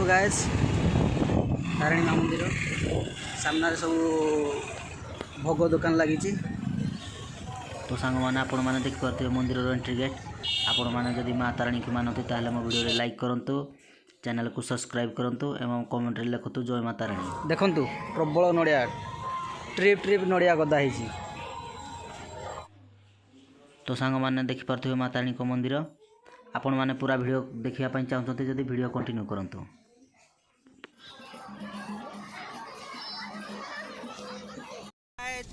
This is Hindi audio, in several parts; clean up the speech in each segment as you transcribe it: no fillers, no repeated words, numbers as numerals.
गाइस तारिणी माँ मंदिर सामने सब भोग दुकान लगी। तो सांग मैंने आपण मैंने देखिपे मंदिर एंट्री गेट आपण मैंने जदि माँ तारिणी की मानते ताहले मो वीडियो लाइक करंतु, चैनल को सब्सक्राइब करंतु एवं कमेंट रे लिखतु जय माँ तारिणी। देखंतु प्रबल नड़िया ट्रिप ट्रिप नड़िया गदा है। तो सांग मैंने देखिपे माँ तारिणी को मंदिर आपण मैंने पूरा वीडियो देखा चाहते जदि वीडियो कंटिन्यू करंतु।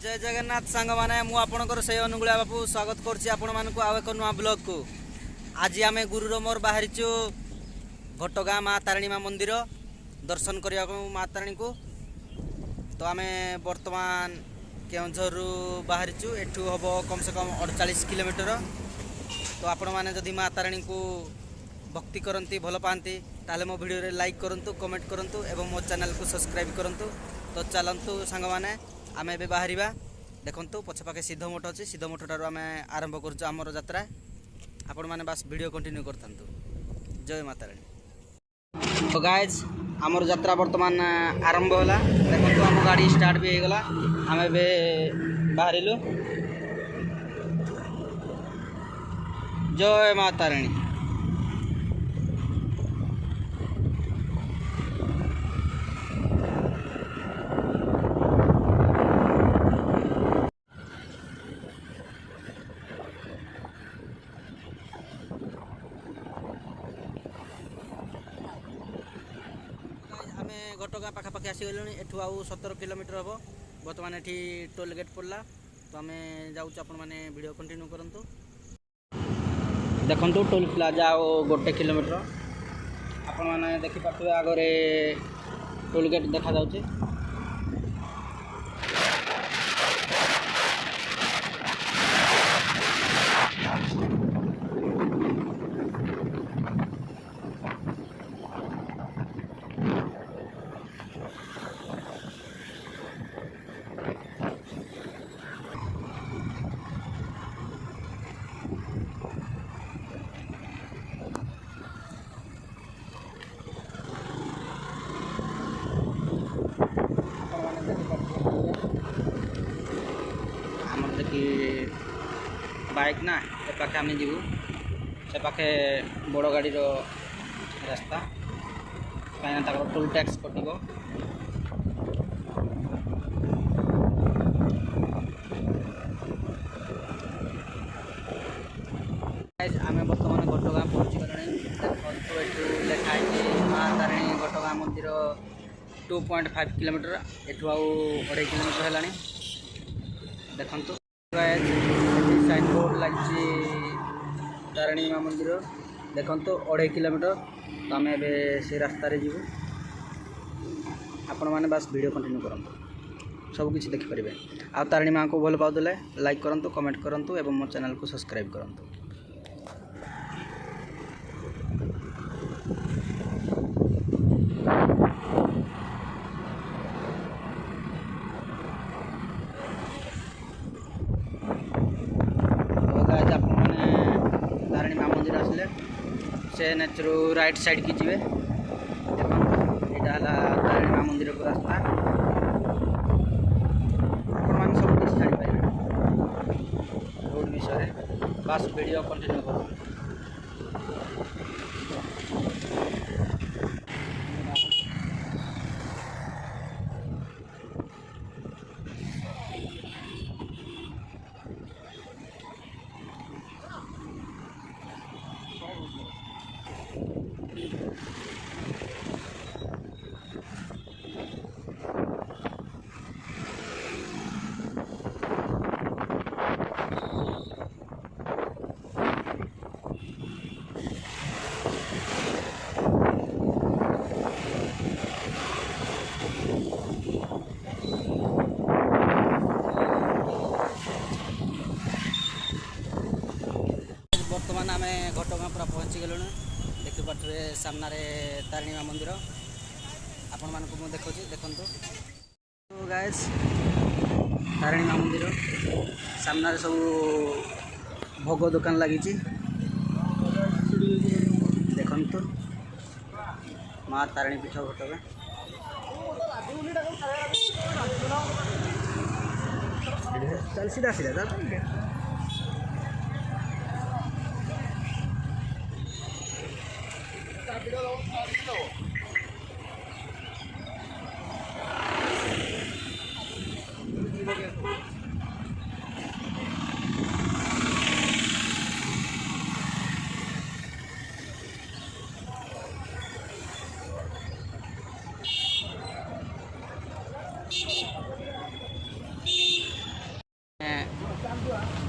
जय जगन्नाथ सांग मैंने मुझे से अनुगुला बापू स्वागत कर नुआ ब्लॉग को। आज आम गुरुर मोर बाहरीचु घटगाँ माँ तारिणी माँ मंदिर दर्शन करने को माँ तारिणी को। तो आम बर्तमान केउझर बाहरीचु एठू हम कम से कम 48 किलोमीटर। तो आपण मैंने जदि माँ तारिणी को भक्ति करती भल पाती ताले मो वीडियो रे लाइक करंतु, कमेंट करंतु एवं मो चैनल को सब्सक्राइब करंतु। तो चलतु सांग मैंने आम ए बाहर देखु पछ पाखे सिद्ध मठ अच्छी सिद्ध मठ ठार आम आरंभ करमर यात्रा। आपण मैंने बस वीडियो कंटिन्यू करता। जय माता रानी। तो गाइज आमर यात्रा बर्तमान आरंभ होला। देखो आम गाड़ी स्टार्ट भी होगला। आम ए बाहरिलु। जय माता रानी। घटगाँ पाखापाखि आसीगलु। एठू आउ 17 किलोमीटर हम बर्तमान ये टोल गेट पड़ला। तो आम जाऊँ आपण मैंने वीडियो कंटिन्यू करंतु। देखंतु टोल प्लाजा आउ 1 किलोमीटर आपण मैंने देखिपे आगे टोल गेट देखा जाउछे। बाइक ना ए पाखे आम जीवु से पाखे बड़ गाड़ी रास्ता कहीं टोल टैक्स कटिब। आम बर्तमान घटगाँ पहुँची गले। देखो लिखाई माँ तारिणी घटगाँ मंदिर 2.5 किलोमीटर एठू आउ 2.5 किलोमीटर है। देखो साइन बोर्ड लगी तारिणी माँ मंदिर देखो 2.5 किलोमीटर। तो आम ए से रास्तार जीवु। आपण मैंने बस वीडियो कंटिन्यू करंतु सब किसी देखिपारे। आ तारिणी माँ को भल पाउले लाइक करंतु, कमेंट करंतु एवं मो चैनल को सब्सक्राइब करंतु। तारिणी माँ मंदिर आसले से नेचर राइट साइड की जीवे। देखो यहाँ तारिणी माँ मंदिर को रास्ता आप सब किसी जापर रोड विषय बस वीडियो कंटिन्यू कर। बर्तमान आम घटगाँ पूरा पहुँची गलु। देखिपे सामने तारिणी माँ मंदिर आपण मानक मुझे देखो। तो गाइस तारिणी माँ मंदिर सामने सब भोग दुकान लगी। देखु माँ तारिणी पीठ घटगाँ। चल सीधा सीधा चल।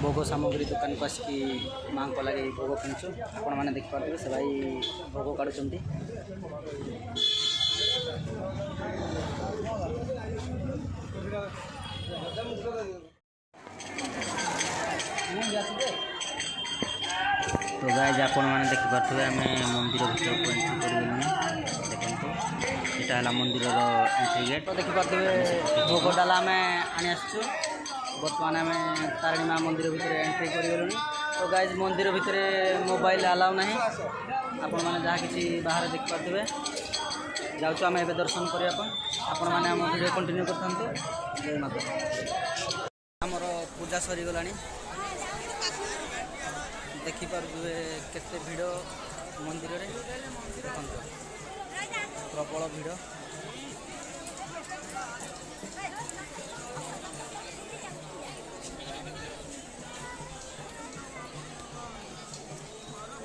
भोग सामग्री दुकान को आसिक माँ को लगे भोग किणुचु आपण मैंने देखिपे से भाई भोग काढ़ुंट। तो गाइज आपण मैंने देखिपे आम मंदिर भर को एंट्री कर देखो यहाँ है मंदिर एंट्री गेट। तो देखिपे भोग डाला आम आनी आसचु बर्तमान आम तारिणी माँ मंदिर भितर एंट्री कर। तो गाइज मंदिर भितर मोबाइल अलाउ ना आपण मैंने जहाँ कि बाहर देखिपे जाऊँ आम ए दर्शन करने आपण मैंने आम वीडियो कंटिन्यू कर। जय माता। आमर पूजा सरीगला देखिपे केते भिड़ मंदिर रे देखो प्रबल भिड़।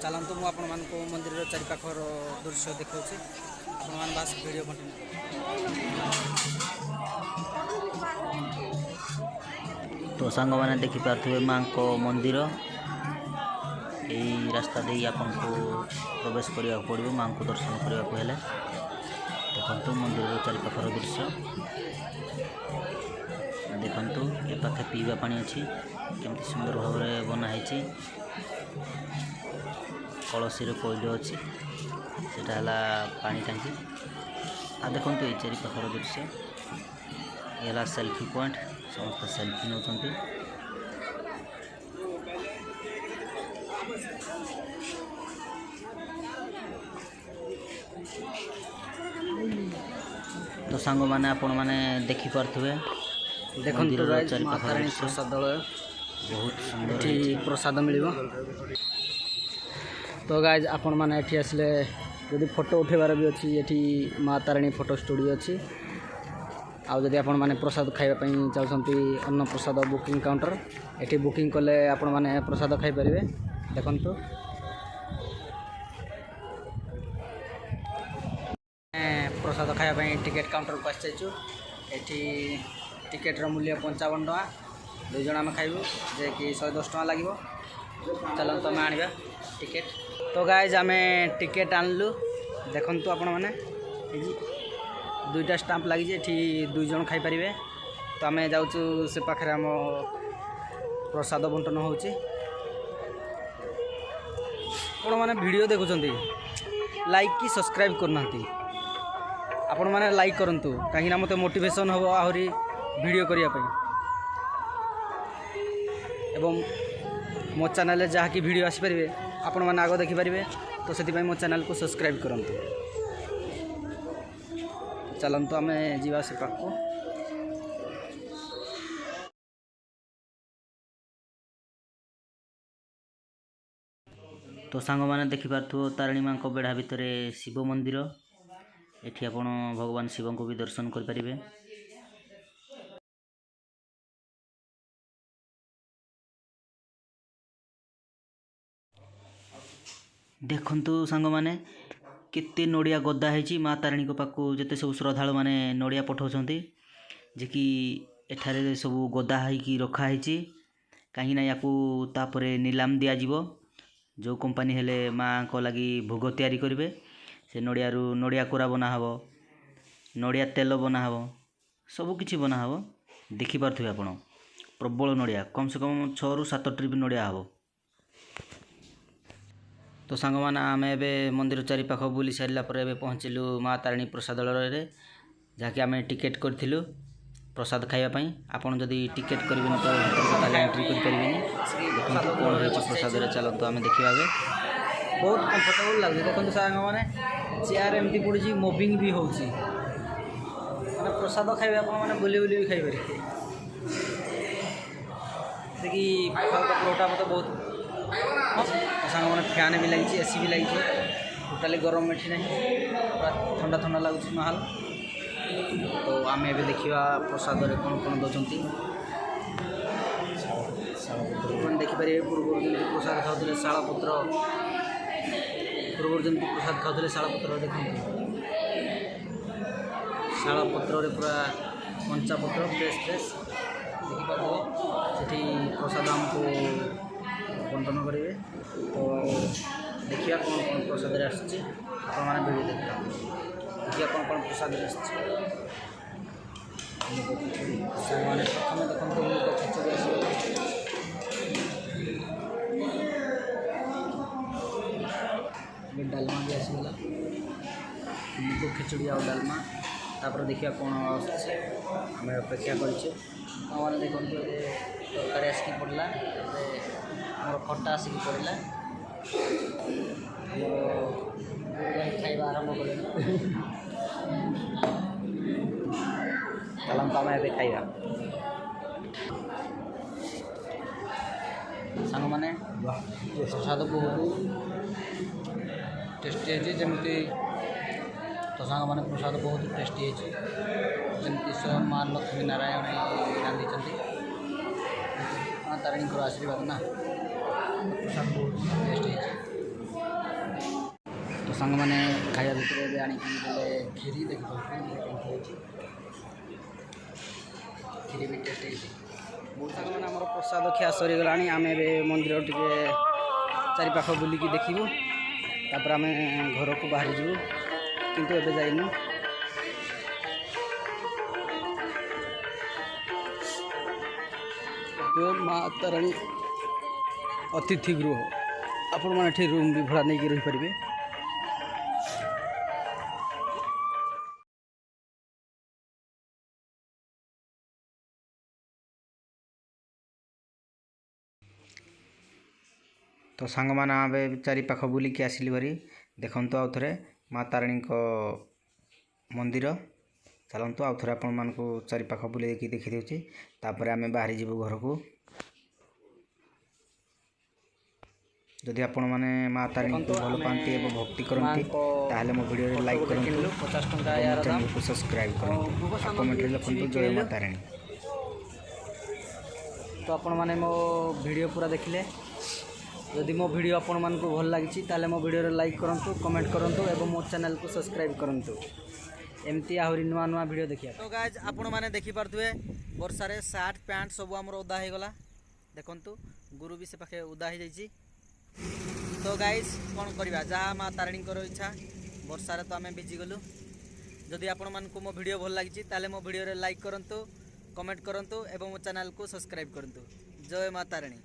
चलतु मु आपण मानक मंदिर चारिपाखर दृश्य देखा आपण मान बास वीडियो कंटिन्यू। तो सांग मैंने देखिपे माँ को मंदिर यही रास्ता दे आपन को प्रवेश करने पड़ो माँ को दर्शन करने को हेले देखु मंदिर चारिपाखर दृश्य देखु ए पाखे पीवा पानी अच्छी केमती सुंदर भाव में बनाई कलसी कोइल अच्छी सेटा पानी टांकी आ देखो ये चारिपाखर दृश्य ये सेल्फी पॉइंट समस्त सेल्फी नौकरी। तो सांग मैंने आपण मैंने देखिपे देखो तारिणी प्रसाद बहुत सुंदर प्रसाद मिल। तो गाइज आपण मैंने ये आसले जदि फोटो उठेबार भी अच्छी ये माँ तारिणी फोटो स्टूडियो अच्छी आदि आपण मैंने प्रसाद खावाई चाहते अन्न प्रसाद बुकिंग काउंटर ये बुकिंग कले आपण मैंने प्रसाद खाई पारे। देखु प्रसाद खावाई टिकेट काउंटर को आसचु ये टिकेटर मूल्य 55 टका 2 जन आम खाइबू जे कि 110 टका लगे। चलते आम आने टिकेट। तो गाइज आम टिकेट आनलु देखु आपण मैंने 2टा स्टाम्प लगी ये 2 जन खाई पारे। तो आम जाऊँ से पाखे आम प्रसाद बंटन हो मैंने वीडियो देखुं लाइक कि सब्सक्राइब करना आपण मैंने लाइक करंतु कहीं मत मोटिवेशन हम आहरी वीडियो करने एवं मो चैनल जहाँ कि वीडियो आसीपारे आपण मैंने आग देखिपारे। तो से मो चैनल को सब्सक्राइब करंतु। चलतु आम जीवा से पाख को। तो सांग मैंने देखिपे तारिणी माँ को बेढ़ा भितर शिव मंदिर एठी आपण भगवान शिव को भी दर्शन कर पारिबे। देखंतु सांग माने केते नड़िया गदा है माँ तारिणी को पाखु जिते सब श्रद्धालु माने नड़िया पठाउछंती जे कि एठारे सब गदा है रखाही कहीं या तापरे नीलाम दिया जीवो जो कंपनी हेले माँ को लगी भोग तैयारी करेंगे से नड़ियारू नड़िया कोरा बना हबो नड़िया तेल बना हबो सबकिछि बना हबो। देखिपे आपण प्रबल नड़िया कम से कम 6 ରୁ 7 ट्रिप नड़िया हबो। तो सांग माने आम ए मंदिर चारिपाख बुली सारा पर पहुँचलु माँ तारिणी प्रसादालय जहाँकि आम टिकेट करूँ प्रसाद खावाई। आपड़ जदि टिकेट करेंगे तो एंट्री करेंगे कौन हो प्रसाद चलते आम देखा बहुत कंफर्टेबल लगे। देखो सांग मैंने चेयर एमती पड़ी मोबिंग भी होची माने प्रसाद खाइबे आपण माने बुली बुली भी खाइ पारे देखि पत्रोटा मत बहुत सांग माने फैन भी लगी एसी भी लगी टोटाली गरम मेठी नहीं पूरा ठंडा ठंडा लगुच महल तो आम ए देखा प्रसाद कौन कौन दौरान देखिपारे पूर्व जमी प्रसाद खाते शालपत्र पूर्व जमी प्रसाद खाते शालपत्र देखते शालपत्र पूरा कंचा पत्र फ्रेश फ्रेश देखिपारे से प्रसाद आमको बंटन करेंगे तो देखिए कौन कौन प्रसाद आसुच्छे आपने वीडियो देखा देखिए कौन कौन प्रसाद आसुच्छे मैंने प्रथम देखते मुग खिचड़ी आसगला डालमा भी आसगला मुग खिचड़ी आ डालमा तापर देखिए कौन आसुच्छे आम अपेक्षा करछे मैंने देखते तरकारी आसिक पड़ा मोर खटा आसिक पड़ा खाଇବା आरंभ कले चलता आम ए खाइबा सांग मैंने प्रसाद बहुत टेस्टी है जमी तो सांग मैंने प्रसाद बहुत टेस्टी है जमी स्वयं माँ लक्ष्मी नारायण रांधि माँ तारिणी आशीर्वाद ना प्रसाद बहुत टेस्टी है तो सांग मैंने खाया भितर आणिकी खीरी देखिए खीरी भी टेस्ट है बहुत सांग मैंने आम प्रसाद खिया सरीगला आम ए मंदिर टे चारिपाख बुलिकी देखू तापर आम घर को बाहरी जीवु किंतु एबे जाइनु माँ तारिणी अतिथि गृह आपण मैंने रूम भी भड़ा नहीं रही पारे। तो सांग मैंने आवे चारिपाख बुलिकी आसिली भारी देखु आउ थे माँ तारिणी मंदिर चलतु आउ थे आपण मानक चारिपाख बुले देखी दूसरी तापर आम बाहरी जीवु घर को जदि आपण मैंने माँ तारिणी को भल पाती और भक्ति करती ताहले मो वीडियो लाइक करूँ 50 टंका चैनल को सब्सक्राइब करूँ कमेंट लिखु जय माँ तारिणी। तो आपण मैंने मो वीडियो पूरा देखिले जदि मो वीडियो आपण मानक भल लगी ताले मो वीडियो लाइक करूँ कमेंट करूँ और मो चैनल को सब्सक्राइब करूँ एमती आहरी नुआ नुआ वीडियो देखिए। तो गाइज आपण मैंने देखी पारे वर्षार सार्ट पैंट सब आमर ओदा हो गला देखु गुरु भी से पाखे ओदा हो जाइए। तो गाइज कौन करवा जहाँ माँ तारिणी इच्छा वर्षार तो आम भिजिगलु जदि आपण मानक मो वीडियो भल लगी ताले मो वीडियो लाइक करूँ कमेंट करूँ और मो चैनल को सब्सक्राइब करूँ जय माँ तारिणी।